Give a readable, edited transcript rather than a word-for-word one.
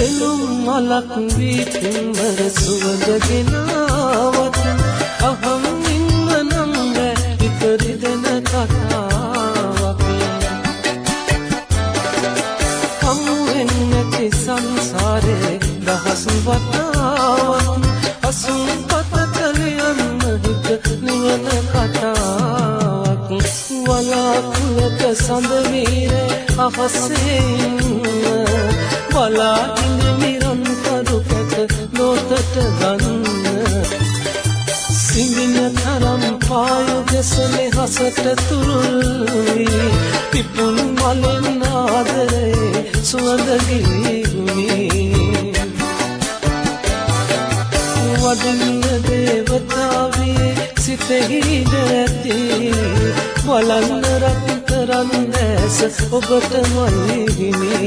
පෙනුම් මලක් වී පින්වර සුවඳ ගෙනාවත් අහම් ඉන්න නම් බෑ ඉපරිදෙන කතාවක් හමු වෙන්නැති සංසාරේ දහස් වතාවක් අසුන් පතක ලියන්න හිත නිවන කතාවක් වලාකුළක සඳ වීරේ අහසේ බලා ඉඳ නිරන්තරු කැට ලෝතට ගන්න සිංහින තරම් පායු දෙසනේ හසට තුරුල්වි පිපුන් මලෙන් ආදරේ සුවඳ ගිලිහුණි වදින්න දේවතාවියේ සිතෙහි දැති බලන්න රත්තරන් දැස ඔබට මල්ලිහිනි